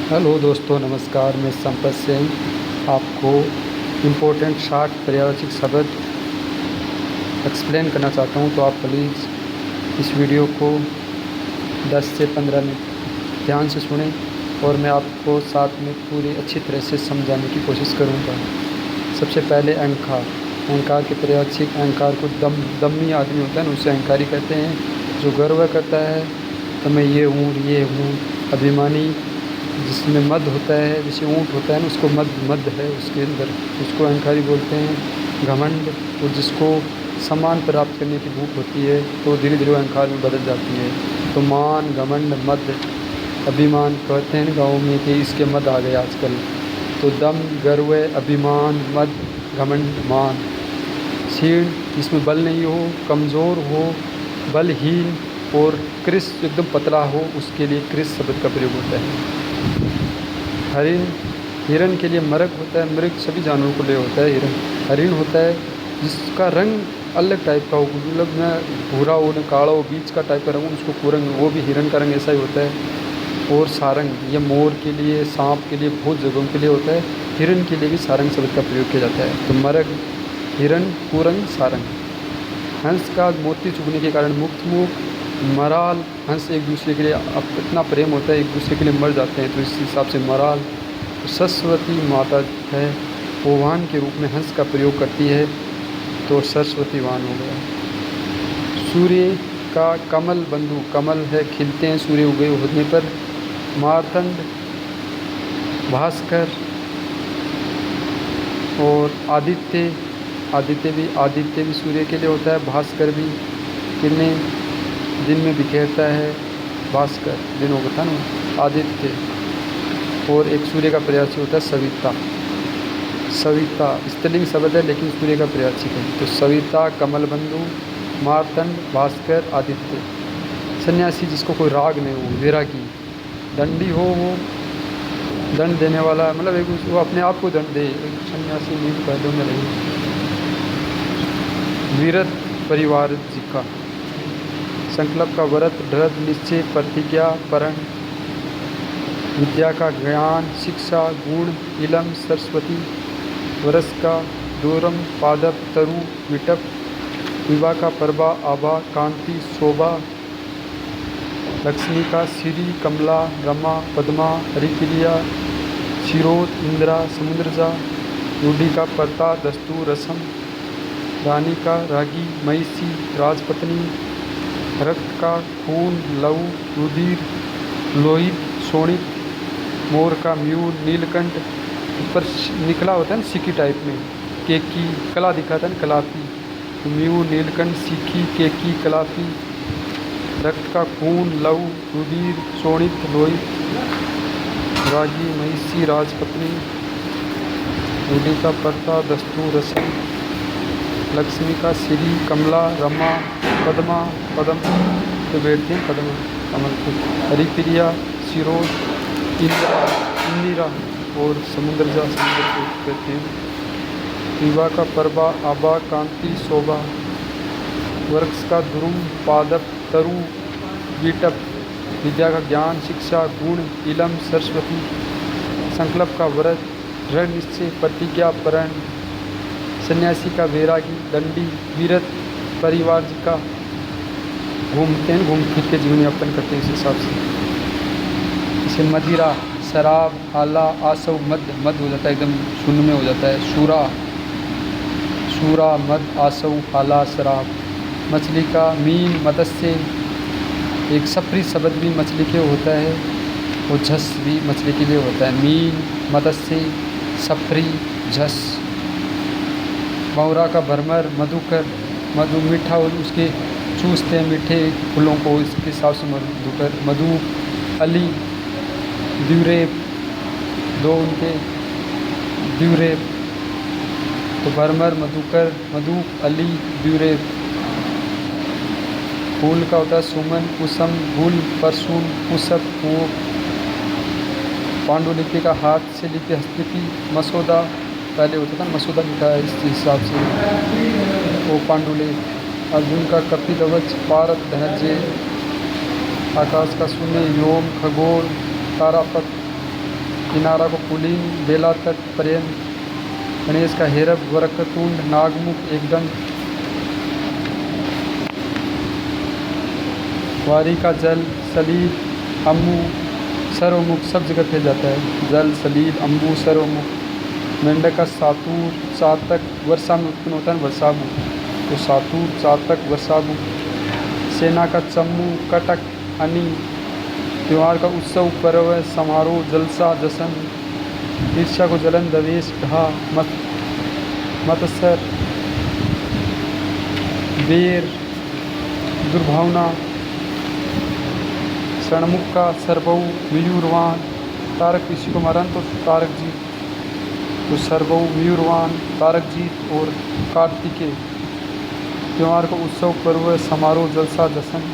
Hello दोस्तों, नमस्कार। मैं संपत सिंह आपको इम्पोर्टेंट 60 पर्यायवाची शब्द एक्सप्लेन करना चाहता हूँ। तो आप प्लीज़ इस वीडियो को 10 से 15 मिनट ध्यान से सुनें और मैं आपको साथ में पूरी अच्छी तरह से समझाने की कोशिश करूँगा। सबसे पहले अहंकार। अहंकार के पर्यायवाची अहंकार को दम्मी आदमी होता है ना, उसे अहंकारी कहते हैं। जो गर्व करता है तो मैं ये हूँ। अभिमानी, जिसमें मद होता है, जैसे ऊँट होता है ना, उसको मद है उसके अंदर, उसको अहंकारी बोलते हैं। घमंड, और जिसको सम्मान प्राप्त करने की भूख होती है तो धीरे धीरे अहंकार में बदल जाती है। तो मान, घमंड, मद, अभिमान कहते हैं गाँव में कि इसके मद आ गए आजकल। तो दम, गर्व, अभिमान, मद, घमंड, मान। क्षीण, जिसमें बल नहीं हो, कमज़ोर हो, बलहीन, और कृश एकदम पतला हो, उसके लिए कृश शब्द का प्रयोग होता है। हरिण, हिरण के लिए मृग होता है। मृग सभी जानवरों को ले होता है। हिरण, हरिण होता है जिसका रंग अलग टाइप का हो, मतलब न भूरा हो न काला हो, बीच का टाइप का रंग हो, उसको कुरंग, वो भी हिरण का रंग ऐसा ही होता है। और सारंग, ये मोर के लिए, सांप के लिए, बहुत जगहों के लिए होता है। हिरण के लिए भी सारंग शब्द का प्रयोग किया जाता है। तो मृग, हिरण, कुरंग, सारंग। हंस का मोती चुभने के कारण मुक्त मुख। मराल, हंस एक दूसरे के लिए इतना प्रेम होता है, एक दूसरे के लिए मर जाते हैं, तो इस हिसाब से मराल। तो सरस्वती माता है, वो वाहन के रूप में हंस का प्रयोग करती है, तो सरस्वती वाहन हो गया। सूर्य का कमल बंधु, कमल है, खिलते हैं सूर्य उगे होने पर। मार्तंड, भास्कर, और आदित्य। आदित्य भी सूर्य के लिए होता है। भास्कर भी किरणें दिन में बिखेरता है। भास्कर दिन होता है ना, आदित्य। और एक सूर्य का पर्यायवाची होता है सविता। सविता स्त्रीलिंग शब्द है लेकिन सूर्य का पर्यायवाची है। तो सविता, कमलबंधु, मार्तंड, भास्कर, आदित्य। सन्यासी, जिसको कोई राग नहीं हो, वैरागी। दंडी हो, वो दंड देने वाला, मतलब एक वो अपने आप को दंड दे, एक सन्यासी नींद पहलू में रहे। वीरत, परिवार जिका। संकल्प का व्रत, दृढ़ निश्चय, प्रतिज्ञा, प्रण। विद्या का ज्ञान, शिक्षा, गुण, इलम, सरस्वती। वरस का दूरम, पादप, तरु, विटप। विवाह का प्रभा, आभा, कांति, शोभा। लक्ष्मी का श्री, कमला, रमा, पद्मा, हरिप्रिया, शिरोद, इंदिरा, समुद्रजा। रूढ़ी का पर्ता, दस्तूर, रसम। रानी का रागी, महिषी, राजपत्नी। रक्त का खून, लहू, रुधिर, लोहित, शोणित। मोर का मयूर, नीलकंठ, ऊपर निकला होता है ना सिक्की टाइप में, केकी, कला दिखाता है ना, कलापी। तो मयूर, नीलकंठ, सिक्की, केकी, कलापी। रक्त का खून, लहू, रुधिर, शोणित, लोहित। रागी, महिषी, राजपत्नी। रूढ़ी का पर्ता, दस्तूर, रसम। लक्ष्मी का श्री, कमला, रमा, पद्मा, पद्म पे बैठते हैं, पद्मा कमल पे। हरिप्रिया, शिरोज, इंदिरा, और समुद्रजा, समुद्र को कहते हैं। विवाह का प्रभा, आभा, कांति, शोभा। वृक्ष का ध्रुव, पादप, तरु, वीटप। विद्या का ज्ञान, शिक्षा, गुण, इलम, सरस्वती। संकल्प का व्रत, दृढ़ निश्चय, प्रतिज्ञा, प्रण। सन्यासी का वैरागी, दंडी, वीरत, परिवार का घूमते हैं, घूम फिर के जीवन यापन करते हैं इस हिसाब से। जैसे मदिरा, शराब, आला, आसव, मद हो जाता है, एकदम शून्य में हो जाता है। शूरा, मद, आसव, आला, शराब। मछली का मीन, मत्स्य, एक सप्री शब्द भी मछली के होता है, और झस भी मछली के लिए होता है। मीन, मत्स्य, सप्री, झस। मौरा का भरमर, मधुकर, मधु मीठा, और उसके चूसते हैं मीठे फूलों को, इसके हिसाब से मधुकर। मधु, अली, द्यूरेप, दो उनके द्यूरेप। तो भरमर, मधुकर, मधु, अली, द्यूरेप। फूल का होता है सुमन, कुसम, गुल, परसून, कुसक, वो। पांडुलिपि का हाथ से लिपि, हस्तलिपि। मसौदा, पहले होता था मसौदा लिखा है, इस हिसाब से वो पांडुलिपि। अर्जुन का कपिलवच, पारत, धनंजय। आकाश का शून्य, योम, खगोल, तारापथ। किनारा को पुलिन बेला तट पर्यंत। गणेश का हेरब वक्रतुंड नागमुख एकदंत। वारी का जल सलीब अम्बु सर्वमुख, सब जगह फैल जाता है। जल सलीब अम्बु सर्वमुख। मेंढक का सातूर चातक वर्षा में उत्पन्न होता है वर्षाबु, तो सातूर चातक वर्षाबु। सेना का चम्मू कटक अनी। त्योहार का उत्सव पर्व समारोह जलसा जशन। ईर्ष्या को जलन दवेश ढहा मतसर बेर दुर्भावना। षणमुख का सर्वऊ मयूरवान। तारक किसी को मारन तो तारक जी, तो सर्वऊ मयूरवान तारक जी। और कार्तिकेय त्योहार को उत्सव पर्व समारोह जलसा जशन।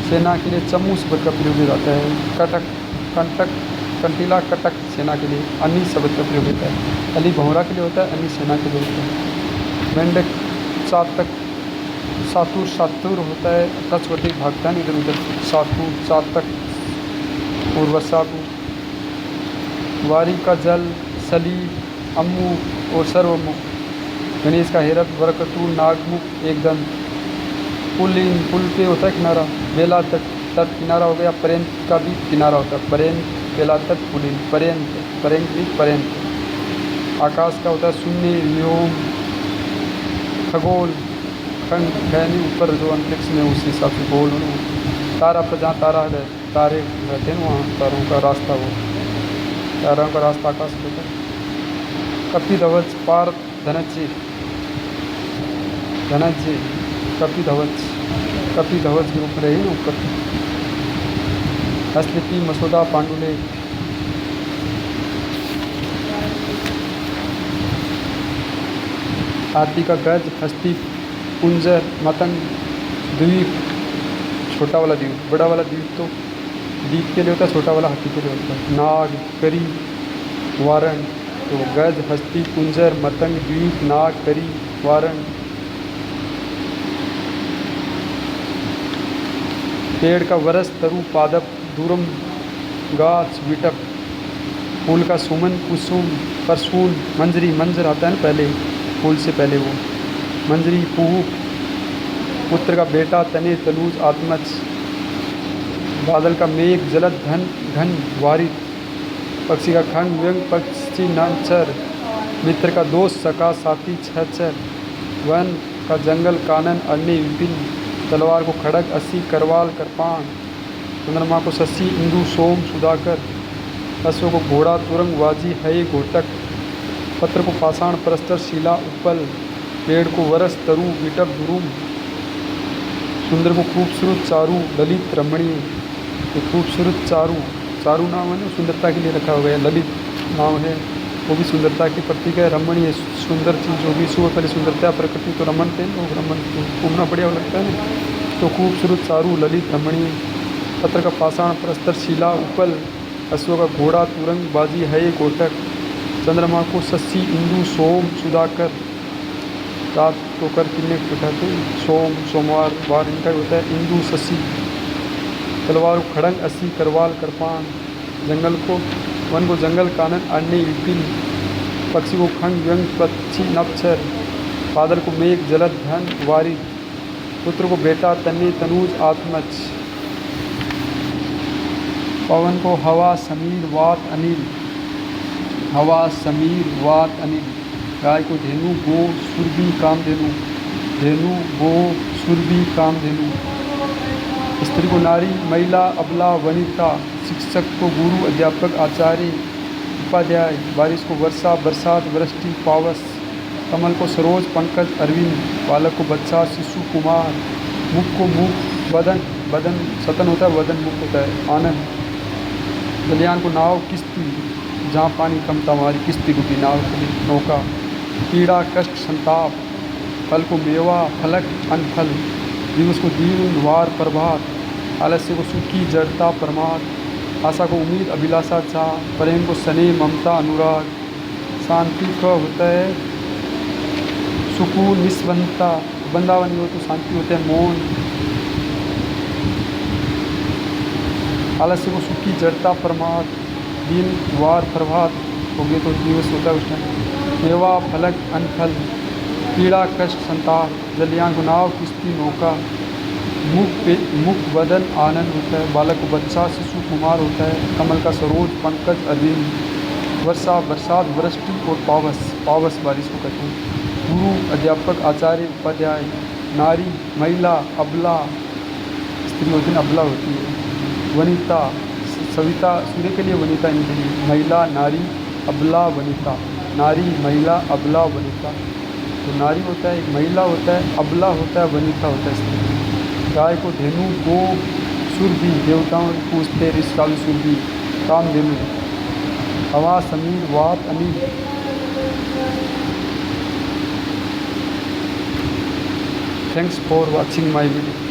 सेना के लिए चम्मू शब्द का प्रयोग किया जाता है। कटक कंटक कंटीला कटक सेना के लिए। अन्नी शब्द का प्रयोग होता है। अली भौरा के लिए होता है, अन्नी सेना के लिए होता है। मेंढक चातक सातूर सातूर होता है, टचवटी भागता है इधर उधर। सातूर चातक और वर्षाबु। वारी का जल सलीब अम्मु और सर्वमुख। गणेश का हेरब वक्रतुंड नागमुख एकदंत। पुलिन पुल पे होता है किनारा। बेला तट तट किनारा हो गया। पर्यंत का भी किनारा होता है। पर्यंत बेला तट पुलिन पर्यंत पर्यंत भी पर्यंत। आकाश का होता है शून्य व्योम खगोल खंड खैनी ऊपर जो अंतरिक्ष में उस हिसाब से गोल हो। तारा पर जहाँ तारे रहते हैं वहाँ तारों का रास्ता वो तारों का रास्ता आकाश होता है। कपिध्वज पार धनज्य कपिध्वज के रूप में रही ना ऊपर। हस्तलिपि मसौदा पांडुलेख। हाथी का गज हस्ती कुंजर मतंग द्वीप। छोटा वाला द्वीप, बड़ा वाला द्वीप तो द्वीप के लिए होता है, छोटा वाला हाथी के लिए होता है। नाग करी वारण, तो गज हस्ती कुंजर मतंग द्वीप नाग करी वारण। पेड़ का वरस तरु पादप दूरम गाछ विटप। फूल का सुमन कुसुम परसून मंजरी। मंजर आता है ना पहले फूल से पहले वो मंजरी। पुहू पुत्र का बेटा तने तलूज आत्मज। बादल का मेघ जलद धन घन वारित। पक्षी का खंग व्यंग पक्षी नामचर। मित्र का दोस्त सका साथी छचर। वन का जंगल कानन अण्य विपिन। तलवार को खड़ग अस्सी करवाल कृपाण। चंद्रमा को शशि इंदु सोम सुधाकर। अश्व को घोड़ा तुरंग वाजी है घोटक। पत्र को पाषाण परस्तर शिला उपल। पेड़ को वरस तरु विटप दुरुम। सुंदर को खूबसूरत चारू ललित रमणीय। तो खूबसूरत चारू नाम है ना, सुंदरता के लिए रखा हुआ है। ललित नाम है, वो भी सुंदरता की प्रतीक है। रमणीय सुंदर चीज़ जो भी सुबह पहले सुंदरता प्रकृति तो रमन थे लोग, रमन घूमना बढ़िया लगता है ना। तो खूबसूरत चारू ललित रमणीय। पत्र का पाषाण परस्तर शिला उपल। अश्व का घोड़ा तुरंग बाजी है घोटक। चंद्रमा को शशि इंदु सोम सुधाकर। रात को कर किन्ने उठाते सोम सोमवार वार इनका होता है। इंदु शशि। तलवार को खड़ंग अस्सी करवाल कृपाण। जंगल को वन को जंगल कानन अन्य विपिन। पक्षी को खंग व्यंग पक्षी नपछर। बादल को मेघ जलद धन वारी। पुत्र को बेटा तन्ने तनूज आत्मज। पवन को हवा समीर वात अनिल। हवा समीर वात अनिल। गाय को धेनु गो सुरभि कामधेनु। धेनु गो सुरभि कामधेनु। स्त्री को नारी महिला अबला वनिता। शिक्षक को गुरु अध्यापक आचार्य उपाध्याय। बारिश को वर्षा बरसात वृष्टि पावस। कमल को सरोज पंकज अरविंद। बालक को बच्चा शिशु कुमार। मुख को मुख वदन वदन सतन होता है, वदन मुख होता है आनंद। गलियान को नाव किस्ती। जहाँ पानी कम था हमारी किस्ती डूबी नाव के लिए नौका। पीड़ा कष्ट संताप। फल को मेवा फलक अनफल। दिवस को दीन वार प्रभात। आलस्य को सुखी जड़ता प्रमाद। आशा को उम्मीद अभिलाषा चाह। प्रेम को स्नेह ममता अनुराग। शांति का होता है सुकून निस्बंधता। बंदावनी हो तो शांति होता है मौन। आलस्य को सुखी जड़ता प्रमाद। दिन वार प्रभात हो गए तो दिवस होता है उस टाइम। मेवा फलक अनफल, पीड़ा कष्ट संताप, जलियां गुनाव किस्ती नौका, मुख बदन आनंद होता है, बालक बच्चा शिशु कुमार होता है, कमल का सरोज पंकज अरविंद, वर्षा बरसात वृष्टि और पावस, पावस बारिश को कहते हैं। गुरु अध्यापक आचार्य उपाध्याय, नारी महिला अबला, स्त्री होती है अबला होती है, वनिता सविता सूर्य के लिए, वनिता इनके लिए, महिला नारी अबला वनिता, नारी महिला अबला वनिता। तो नारी होता है, एक महिला होता है, अबला होता है, वनिता होता है स्त्री। गाय को धेनु, गो सुरभि, देवताओं पूछते ऋषिकाल सुरभि, कामधेनु। हवा समीर वात Anil. Thanks for watching my video.